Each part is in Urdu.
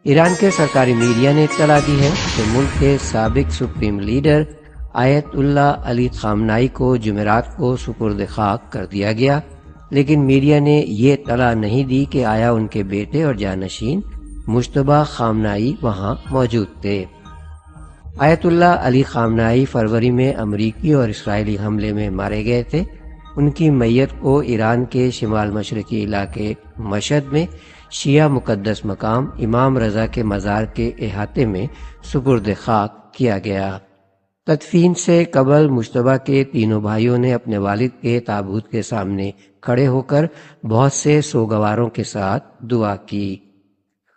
ایران کے سرکاری میڈیا نے اطلاع دی ہے کہ ملک کے سابق سپریم لیڈر آیت اللہ علی خامنائی کو جمعرات کو سپرد خاک کر دیا گیا، لیکن میڈیا نے یہ اطلاع نہیں دی کہ آیا ان کے بیٹے اور جانشین مجتبیٰ خامنائی وہاں موجود تھے۔ آیت اللہ علی خامنائی فروری میں امریکی اور اسرائیلی حملے میں مارے گئے تھے۔ ان کی میت کو ایران کے شمال مشرقی علاقے مشہد میں شیعہ مقدس مقام امام رضا کے مزار کے احاطے میں سپرد خاک کیا گیا۔ تدفین سے قبل مجتبیٰ کے تینوں بھائیوں نے اپنے والد کے تابوت کے سامنے کھڑے ہو کر بہت سے سوگواروں کے ساتھ دعا کی۔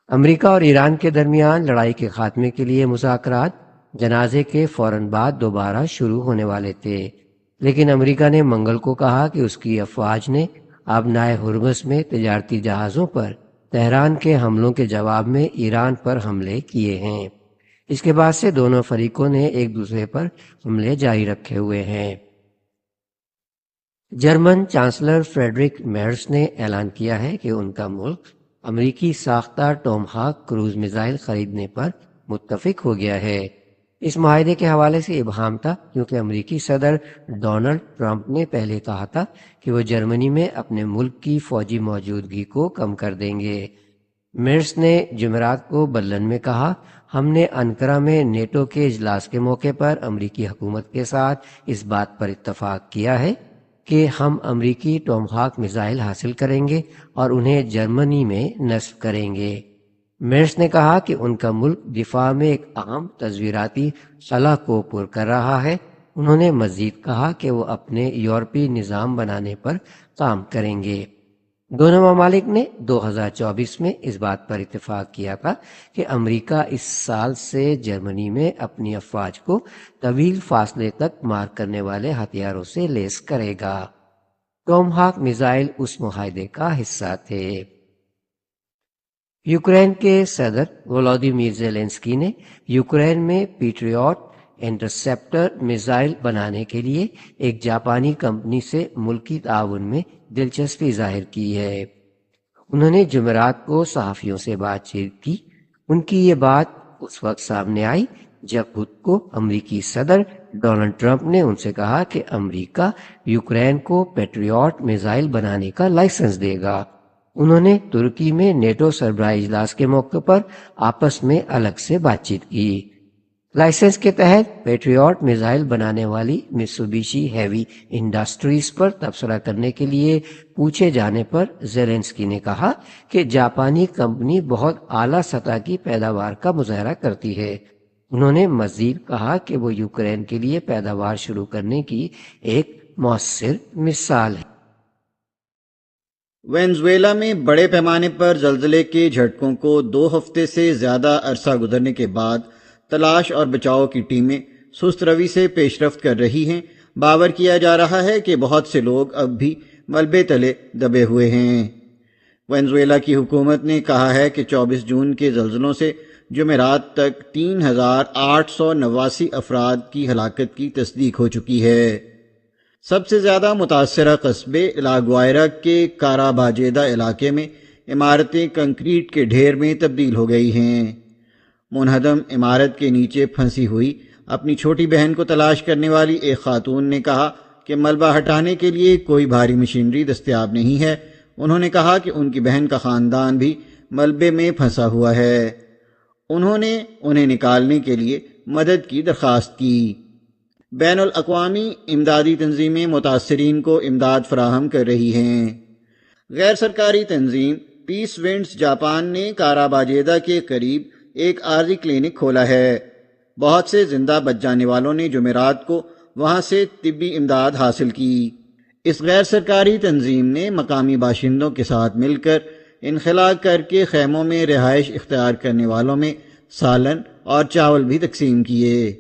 امریکہ اور ایران کے درمیان لڑائی کے خاتمے کے لیے مذاکرات جنازے کے فوراً بعد دوبارہ شروع ہونے والے تھے، لیکن امریکہ نے منگل کو کہا کہ اس کی افواج نے آبنائے ہرمز میں تجارتی جہازوں پر تہران کے حملوں کے جواب میں ایران پر حملے کیے ہیں۔ اس کے بعد سے دونوں فریقوں نے ایک دوسرے پر حملے جاری رکھے ہوئے ہیں۔ جرمن چانسلر فریڈرک میرز نے اعلان کیا ہے کہ ان کا ملک امریکی ساختہ ٹام ہاک کروز میزائل خریدنے پر متفق ہو گیا ہے۔ اس معاہدے کے حوالے سے ابہام تھا کیونکہ امریکی صدر ڈونلڈ ٹرمپ نے پہلے کہا تھا کہ وہ جرمنی میں اپنے ملک کی فوجی موجودگی کو کم کر دیں گے۔ میرز نے جمعرات کو برلن میں کہا، ہم نے انقرہ میں نیٹو کے اجلاس کے موقع پر امریکی حکومت کے ساتھ اس بات پر اتفاق کیا ہے کہ ہم امریکی ٹام ہاک میزائل حاصل کریں گے اور انہیں جرمنی میں نصب کریں گے۔ میرز نے کہا کہ ان کا ملک دفاع میں ایک اہم تصویراتی خلا کو پر کر رہا ہے۔ انہوں نے مزید کہا کہ وہ اپنے یورپی نظام بنانے پر کام کریں گے۔ دونوں ممالک نے 2024 میں اس بات پر اتفاق کیا تھا کہ امریکہ اس سال سے جرمنی میں اپنی افواج کو طویل فاصلے تک مار کرنے والے ہتھیاروں سے لیس کرے گا۔ ٹام ہاک میزائل اس معاہدے کا حصہ تھے۔ یوکرین کے صدر ولادیمیر زیلنسکی نے یوکرین میں پیٹریوٹ انٹرسیپٹر میزائل بنانے کے لیے ایک جاپانی کمپنی سے ملکی تعاون میں دلچسپی ظاہر کی ہے۔ انہوں نے جمعرات کو صحافیوں سے بات چیت کی۔ ان کی یہ بات اس وقت سامنے آئی جب بدھ کو امریکی صدر ڈونلڈ ٹرمپ نے ان سے کہا کہ امریکہ یوکرین کو پیٹریوٹ میزائل بنانے کا لائسنس دے گا۔ انہوں نے ترکی میں نیٹو سربراہ اجلاس کے موقع پر آپس میں الگ سے بات چیت کی۔ لائسنس کے تحت پیٹریوٹ میزائل بنانے والی میتسوبیشی ہیوی انڈسٹریز پر تبصرہ کرنے کے لیے پوچھے جانے پر زیلنسکی نے کہا کہ جاپانی کمپنی بہت اعلیٰ سطح کی پیداوار کا مظاہرہ کرتی ہے۔ انہوں نے مزید کہا کہ وہ یوکرین کے لیے پیداوار شروع کرنے کی ایک مؤثر مثال ہے۔ وینزویلا میں بڑے پیمانے پر زلزلے کے جھٹکوں کو 2 ہفتے سے زیادہ عرصہ گزرنے کے بعد تلاش اور بچاؤ کی ٹیمیں سست روی سے پیش رفت کر رہی ہیں۔ باور کیا جا رہا ہے کہ بہت سے لوگ اب بھی ملبے تلے دبے ہوئے ہیں۔ وینزویلا کی حکومت نے کہا ہے کہ 24 جون کے زلزلوں سے جمعرات تک 3889 افراد کی ہلاکت کی تصدیق ہو چکی ہے۔ سب سے زیادہ متاثرہ قصبے لا گوائرا کے کارا باجیدا علاقے میں عمارتیں کنکریٹ کے ڈھیر میں تبدیل ہو گئی ہیں۔ منہدم عمارت کے نیچے پھنسی ہوئی اپنی چھوٹی بہن کو تلاش کرنے والی ایک خاتون نے کہا کہ ملبہ ہٹانے کے لیے کوئی بھاری مشینری دستیاب نہیں ہے۔ انہوں نے کہا کہ ان کی بہن کا خاندان بھی ملبے میں پھنسا ہوا ہے۔ انہوں نے انہیں نکالنے کے لیے مدد کی درخواست کی۔ بین الاقوامی امدادی تنظیمیں متاثرین کو امداد فراہم کر رہی ہیں۔ غیر سرکاری تنظیم پیس ونڈز جاپان نے کارا باجیدا کے قریب ایک عارضی کلینک کھولا ہے۔ بہت سے زندہ بچ جانے والوں نے جمعرات کو وہاں سے طبی امداد حاصل کی۔ اس غیر سرکاری تنظیم نے مقامی باشندوں کے ساتھ مل کر انخلا کر کے خیموں میں رہائش اختیار کرنے والوں میں سالن اور چاول بھی تقسیم کیے۔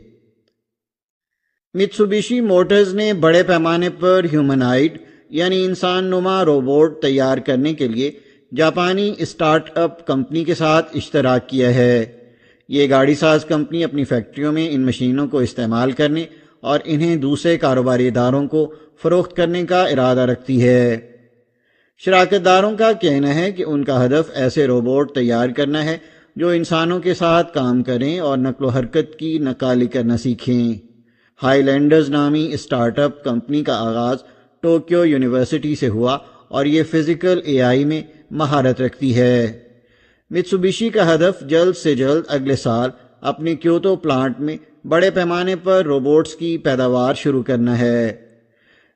میتسوبیشی موٹرز نے بڑے پیمانے پر ہیومنائڈ یعنی انسان نما روبوٹ تیار کرنے کے لیے جاپانی اسٹارٹ اپ کمپنی کے ساتھ اشتراک کیا ہے۔ یہ گاڑی ساز کمپنی اپنی فیکٹریوں میں ان مشینوں کو استعمال کرنے اور انہیں دوسرے کاروباری اداروں کو فروخت کرنے کا ارادہ رکھتی ہے۔ شراکت داروں کا کہنا ہے کہ ان کا ہدف ایسے روبوٹ تیار کرنا ہے جو انسانوں کے ساتھ کام کریں اور نقل و حرکت کی نقالی کرنا سیکھیں۔ ہائی لینڈرز نامی اسٹارٹ اپ کمپنی کا آغاز ٹوکیو یونیورسٹی سے ہوا اور یہ فزیکل اے آئی میں مہارت رکھتی ہے۔ میتسوبیشی کا ہدف جلد سے جلد اگلے سال اپنے کیوتو پلانٹ میں بڑے پیمانے پر روبوٹس کی پیداوار شروع کرنا ہے۔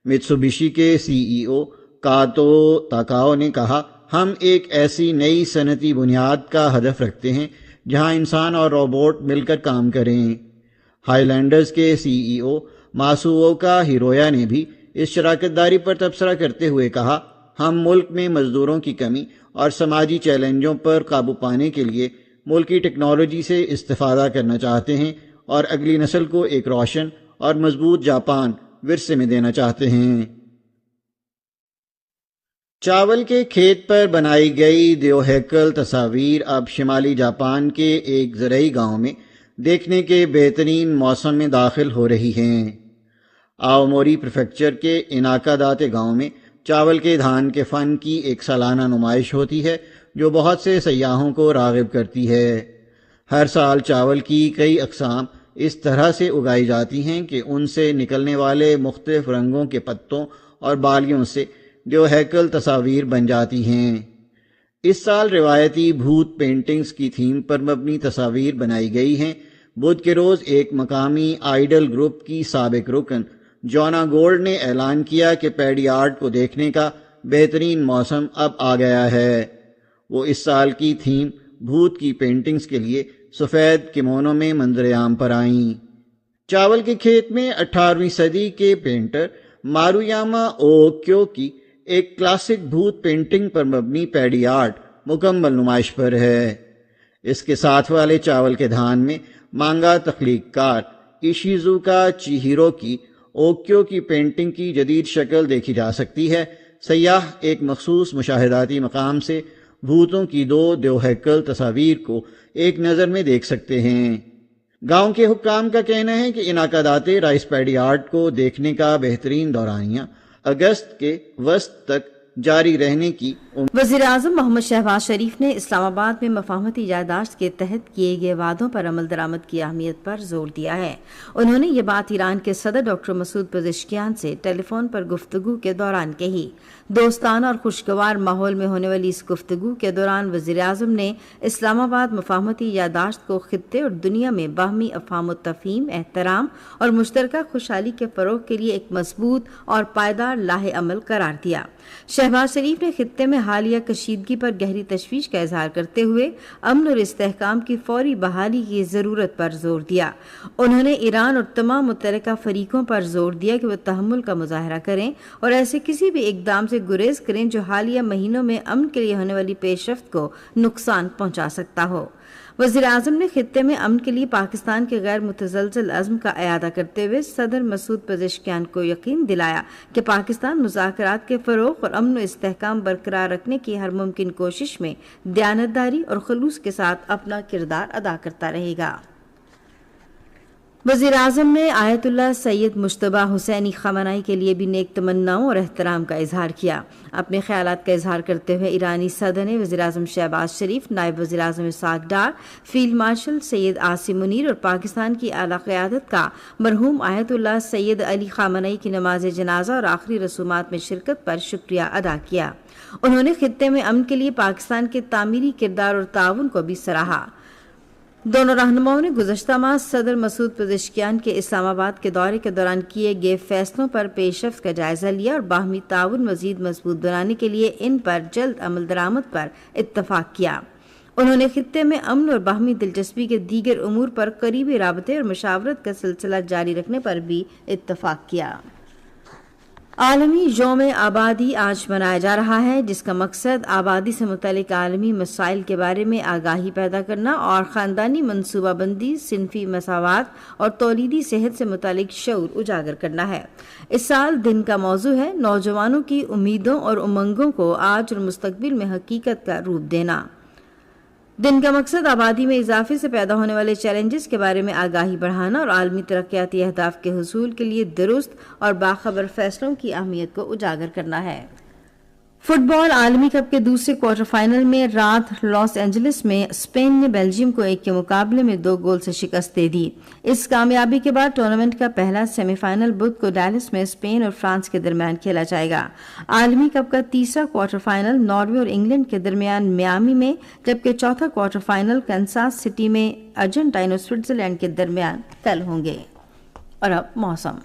میتسوبیشی کے سی ای او کاتو تاکاؤ نے کہا، ہم ایک ایسی نئی صنعتی بنیاد کا ہدف رکھتے ہیں جہاں انسان اور روبوٹ مل کر کام کریں۔ ہائی لینڈرز کے سی ای او ماسووکا ہیرویا نے بھی اس شراکت داری پر تبصرہ کرتے ہوئے کہا، ہم ملک میں مزدوروں کی کمی اور سماجی چیلنجوں پر قابو پانے کے لیے ملکی ٹیکنالوجی سے استفادہ کرنا چاہتے ہیں اور اگلی نسل کو ایک روشن اور مضبوط جاپان ورثے میں دینا چاہتے ہیں۔ چاول کے کھیت پر بنائی گئی دیوہیکل تصاویر اب شمالی جاپان کے ایک زرعی گاؤں میں دیکھنے کے بہترین موسم میں داخل ہو رہی ہیں۔ آوموری پریفیکچر کے اناکاداتے گاؤں میں چاول کے دھان کے فن کی ایک سالانہ نمائش ہوتی ہے جو بہت سے سیاحوں کو راغب کرتی ہے۔ ہر سال چاول کی کئی اقسام اس طرح سے اگائی جاتی ہیں کہ ان سے نکلنے والے مختلف رنگوں کے پتوں اور بالیوں سے دیوہیکل تصاویر بن جاتی ہیں۔ اس سال روایتی بھوت پینٹنگز کی تھیم پر مبنی تصاویر بنائی گئی ہیں۔ بدھ کے روز ایک مقامی آئیڈل گروپ کی سابق رکن جونا گولڈ نے اعلان کیا کہ پیڈی آرٹ کو دیکھنے کا بہترین موسم اب آ گیا ہے۔ وہ اس سال کی تھیم بھوت کی پینٹنگز کے لیے سفید کمونوں میں منظر عام پر آئیں۔ چاول کے کھیت میں 18ویں صدی کے پینٹر مارویاما اوکیو کی ایک کلاسک بھوت پینٹنگ پر مبنی پیڈی آرٹ مکمل نمائش پر ہے۔ اس کے ساتھ والے چاول کے دھان میں مانگا تخلیق کار ایشیزوکا چیہیرو کی اوکیو کی پینٹنگ کی جدید شکل دیکھی جا سکتی ہے۔ سیاح ایک مخصوص مشاہداتی مقام سے بھوتوں کی 2 دیوہیکل تصاویر کو ایک نظر میں دیکھ سکتے ہیں۔ گاؤں کے حکام کا کہنا ہے کہ اناکاداتے رائس پیڈی آرٹ کو دیکھنے کا بہترین دورانیہ اگست کے وسط تک جاری رہنے کی وزیر اعظم محمد شہباز شریف نے اسلام آباد میں مفاہمتی یادداشت کے تحت کیے گئے وعدوں پر عمل درآمد کی اہمیت پر زور دیا ہے۔ انہوں نے یہ بات ایران کے صدر ڈاکٹر مسعود پزشکیان سے ٹیلی فون پر گفتگو کے دوران کہی۔ دوستانہ اور خوشگوار ماحول میں ہونے والی اس گفتگو کے دوران وزیر اعظم نے اسلام آباد مفاہمتی یادداشت کو خطے اور دنیا میں باہمی افہام و تفہیم، احترام اور مشترکہ خوشحالی کے فروغ کے لیے ایک مضبوط اور پائیدار لاہ عمل قرار دیا۔ شہباز شریف نے خطے میں حالیہ کشیدگی پر گہری تشویش کا اظہار کرتے ہوئے امن اور استحکام کی فوری بحالی کی ضرورت پر زور دیا۔ انہوں نے ایران اور تمام متحرکہ فریقوں پر زور دیا کہ وہ تحمل کا مظاہرہ کریں اور ایسے کسی بھی اقدام سے گریز کریں جو حالیہ مہینوں میں امن کے لیے ہونے والی پیش رفت کو نقصان پہنچا سکتا ہو۔ وزیر اعظم نے خطے میں امن کے لیے پاکستان کے غیر متزلزل عزم کا اعادہ کرتے ہوئے صدر مسعود پزشکیان کو یقین دلایا کہ پاکستان مذاکرات کے فروغ اور امن و استحکام برقرار رکھنے کی ہر ممکن کوشش میں دیانتداری اور خلوص کے ساتھ اپنا کردار ادا کرتا رہے گا۔ وزیر اعظم نے آیت اللہ سید مجتبی حسینی خامنائی کے لیے بھی نیک تمناؤں اور احترام کا اظہار کیا۔ اپنے خیالات کا اظہار کرتے ہوئے ایرانی صدر نے وزیر اعظم شہباز شریف، نائب وزیر اعظم اسحاق ڈار، فیلڈ مارشل سید عاصم منیر اور پاکستان کی اعلیٰ قیادت کا مرحوم آیت اللہ سید علی خامنائی کی نماز جنازہ اور آخری رسومات میں شرکت پر شکریہ ادا کیا۔ انہوں نے خطے میں امن کے لیے پاکستان کے تعمیری کردار اور تعاون کو بھی سراہا۔ دونوں رہنماؤں نے گزشتہ ماہ صدر مسعود پزشکیان کے اسلام آباد کے دورے کے دوران کیے گئے فیصلوں پر پیش رفت کا جائزہ لیا اور باہمی تعاون مزید مضبوط بنانے کے لیے ان پر جلد عمل درآمد پر اتفاق کیا۔ انہوں نے خطے میں امن اور باہمی دلچسپی کے دیگر امور پر قریبی رابطے اور مشاورت کا سلسلہ جاری رکھنے پر بھی اتفاق کیا۔ عالمی یوم آبادی آج منایا جا رہا ہے، جس کا مقصد آبادی سے متعلق عالمی مسائل کے بارے میں آگاہی پیدا کرنا اور خاندانی منصوبہ بندی، صنفی مساوات اور تولیدی صحت سے متعلق شعور اجاگر کرنا ہے۔ اس سال دن کا موضوع ہے نوجوانوں کی امیدوں اور امنگوں کو آج اور مستقبل میں حقیقت کا روپ دینا۔ دن کا مقصد آبادی میں اضافے سے پیدا ہونے والے چیلنجز کے بارے میں آگاہی بڑھانا اور عالمی ترقیاتی اہداف کے حصول کے لیے درست اور باخبر فیصلوں کی اہمیت کو اجاگر کرنا ہے۔ فٹ بال عالمی کپ کے دوسرے کوارٹر فائنل میں رات لاس اینجلس میں اسپین نے بیلجیم کو 1 کے مقابلے میں 2 گول سے شکست دے دی۔ اس کامیابی کے بعد ٹورنامنٹ کا پہلا سیمی فائنل بدھ کو ڈیلس میں اسپین اور فرانس کے درمیان کھیلا جائے گا۔ عالمی کپ کا تیسرا کوارٹر فائنل ناروے اور انگلینڈ کے درمیان میامی میں، جبکہ چوتھا کوارٹر فائنل کینساس سٹی میں ارجنٹائن اور سوئٹزرلینڈ کے درمیان کل ہوں گے۔ اور اب موسم۔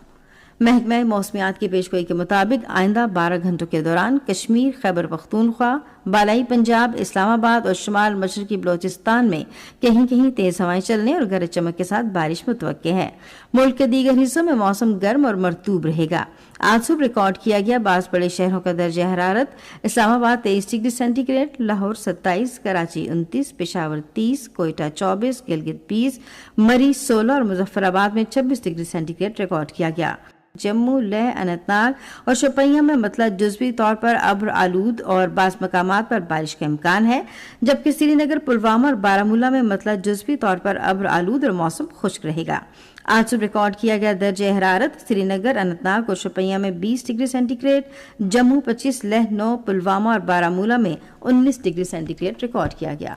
محکمہ موسمیات کی پیشگوئی کے مطابق آئندہ 12 گھنٹوں کے دوران کشمیر، خیبر پختونخوا، بالائی پنجاب، اسلام آباد اور شمال مشرقی بلوچستان میں کہیں کہیں تیز ہوائیں چلنے اور گرج چمک کے ساتھ بارش متوقع ہے۔ ملک کے دیگر حصوں میں موسم گرم اور مرطوب رہے گا۔ آج صبح ریکارڈ کیا گیا بعض بڑے شہروں کا درجہ حرارت: Islamabad 23 degree centigrade, Lahore 27، Karachi 29، Peshawar 30، Quetta 24، Gilgit 20، Murree 16 اور مظفر آباد میں 26 ڈگری سینٹی گریڈ ریکارڈ کیا گیا۔ جموں، لیہ، اننت ناگ اور شوپیاں میں مطلع جزوی طور پر ابر آلود اور بعض مقامات پر بارش کا امکان ہے، جبکہ سری نگر، پلوامہ اور بارامولہ میں مطلع جزوی طور پر ابر آلود اور موسم خشک رہے گا۔ آج صبح ریکارڈ کیا گیا درجہ حرارت: سری نگر، اننت ناگ اور شوپیاں میں 20 degree centigrade, Jammu 25، Leh 9، Pulwama اور بارامولہ میں 19 ڈگری سینٹی گریڈ ریکارڈ کیا گیا۔